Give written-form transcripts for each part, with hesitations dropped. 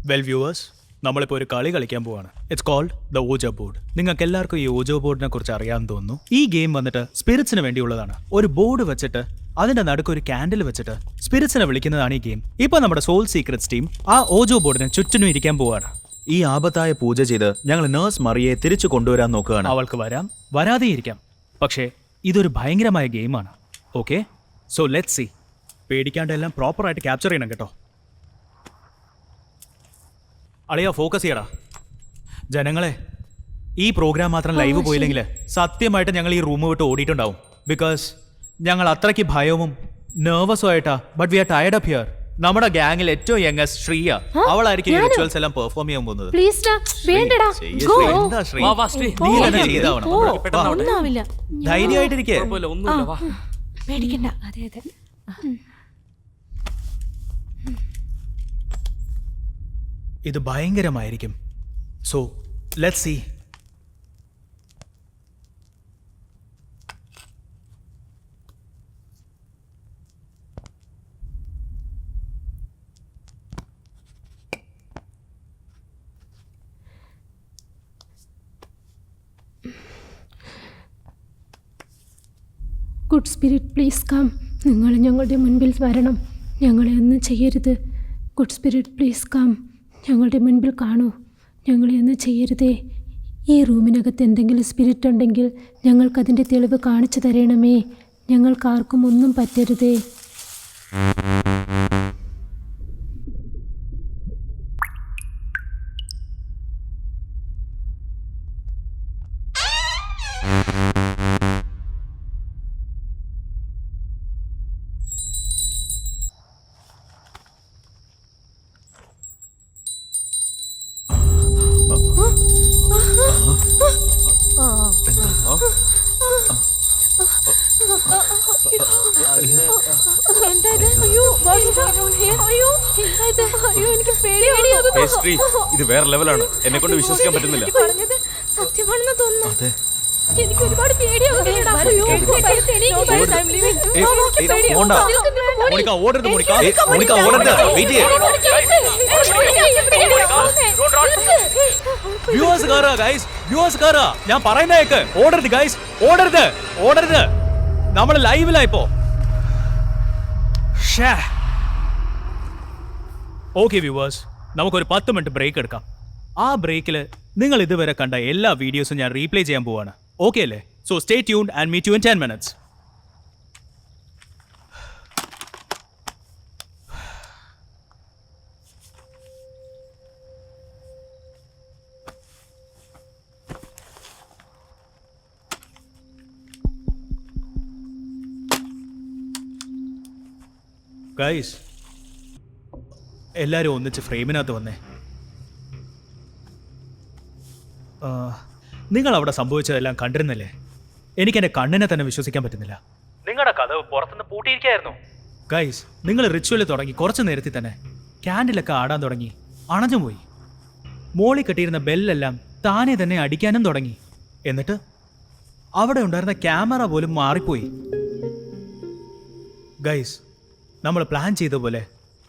Well viewers, നമ്മളിപ്പോൾ ഒരു കളി കളിക്കാൻ പോവാണ്. It's called the Ouija board. നിങ്ങൾക്ക് എല്ലാവർക്കും ഈ ഓജോ ബോർഡിനെ കുറിച്ച് അറിയാമെന്ന് തോന്നുന്നു. ഈ ഗെയിം വന്നിട്ട് സ്പിരിറ്റ്സിന് വേണ്ടിയുള്ളതാണ്. ഒരു ബോർഡ് വെച്ചിട്ട് അതിന്റെ നടുക്ക് ഒരു കാൻഡിൽ വെച്ചിട്ട് സ്പിരിറ്റ്സിനെ വിളിക്കുന്നതാണ് ഈ ഗെയിം. ഇപ്പൊ നമ്മുടെ സോൾ സീക്രറ്റ്സ് ടീം ആ ഓജോ ബോർഡിന് ചുറ്റിനും ഇരിക്കാൻ പോവാണ്. ഈ ആപത്തായ പൂജ ചെയ്ത് ഞങ്ങൾ നേഴ്സ് മറിയെ തിരിച്ചു കൊണ്ടുവരാൻ നോക്കുകയാണ്. അവൾക്ക് വരാം, വരാതെ ഇരിക്കാം. പക്ഷേ ഇതൊരു ഭയങ്കരമായ ഗെയിമാണ്. Okay, so let's see. പേടിക്കാണ്ട് എല്ലാം പ്രോപ്പറായിട്ട് ക്യാപ്ചർ ചെയ്യണം കേട്ടോ. അളിയാ, ഫോക്കസ് ചെയ്യടാ. ജനങ്ങളെ, ഈ പ്രോഗ്രാം മാത്രം ലൈവ് പോയില്ലെങ്കിൽ സത്യമായിട്ട് ഞങ്ങൾ ഈ റൂം വിട്ട് ഓടിയിട്ടുണ്ടാവും. ബിക്കോസ് ഞങ്ങൾ അത്രയ്ക്ക് ഭയവും നെർവസും ആയിട്ടാ. But we R tired up here. നമ്മുടെ ഗാങ്ങിൽ ഏറ്റവും യങ്ങസ്റ്റ് ശ്രീയ. അവളായിരിക്കും ഈ റിച്വൽസ് എല്ലാം പെർഫോം ചെയ്യാൻ പോകുന്നത്. എന്താ ശ്രീ, നീ തന്നെ ചെയ്താവണം. ധൈര്യമായിട്ടിരിക്കേ. ഇത് ഭയങ്കരമായിരിക്കും. So let's see. Good spirit please come. നിങ്ങൾ ഞങ്ങളുടെ മുൻപിൽ വരണം. ഞങ്ങളെ ഒന്നും ചെയ്യരുത്. Good spirit please come. ഞങ്ങളുടെ മുൻപിൽ കാണൂ. ഞങ്ങളെ ഒന്നും ചെയ്യരുതേ. ഈ റൂമിനകത്ത് എന്തെങ്കിലും സ്പിരിറ്റ് ഉണ്ടെങ്കിൽ ഞങ്ങൾക്കതിൻ്റെ തെളിവ് കാണിച്ചു തരണമേ. ഞങ്ങൾക്കാർക്കും ഒന്നും പറ്റരുതേ. ഇത് വേറെ ലെവലാണ്. എന്നെ കൊണ്ട് വിശ്വസിക്കാൻ പറ്റുന്നില്ല. സത്യമാണെന്ന് തോന്നുന്നു. എനിക്ക് ഒരുപാട് ഞാൻ പറയുന്നേക്ക്. ഓടരുത് ഗൈസ്, ഓടരുത്, ഓടരുത്. നമ്മൾ ലൈവിലായിപ്പോ. ഓക്കെ വ്യൂവേഴ്സ്, നമുക്കൊരു 10 മിനിറ്റ് ബ്രേക്ക് എടുക്കാം. ആ ബ്രേക്കിൽ നിങ്ങൾ ഇതുവരെ കണ്ട എല്ലാ വീഡിയോസും ഞാൻ റീപ്ലേ ചെയ്യാൻ പോവാണ്. ഓക്കെ അല്ലേ? So stay tuned and meet you in 10 minutes. Guys, എല്ലാവരും ഒന്നിച്ച് ഫ്രെയിമിനകത്ത് വന്നേ. നിങ്ങൾ അവിടെ സംഭവിച്ചതെല്ലാം കണ്ടിരുന്നില്ലേ? എനിക്ക് എൻ്റെ കണ്ണിനെ തന്നെ വിശ്വസിക്കാൻ പറ്റുന്നില്ല. നിങ്ങളുടെ കഥ പുറത്തുനിന്ന് പൂട്ടിയിരിക്കായിരുന്നു. ഗൈസ്, നിങ്ങൾ റിച്വൽ തുടങ്ങി കുറച്ച് നേരത്തിൽ തന്നെ ക്യാൻഡിലൊക്കെ ആടാൻ തുടങ്ങി, അണഞ്ഞുപോയി. മോളി കെട്ടിയിരുന്ന ബെല്ലെല്ലാം താനെ തന്നെ അടിക്കാനും തുടങ്ങി. എന്നിട്ട് അവിടെ ഉണ്ടായിരുന്ന ക്യാമറ പോലും മാറിപ്പോയി. ഗൈസ്, നമ്മൾ പ്ലാൻ ചെയ്ത പോലെ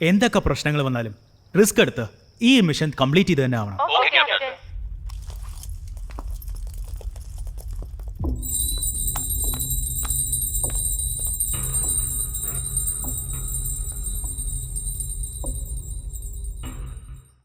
എന്തൊക്കെ പ്രശ്നങ്ങൾ വന്നാലും റിസ്ക് എടുത്ത് ഈ മിഷൻ കംപ്ലീറ്റ് ചെയ്ത് തന്നെ ആവണം.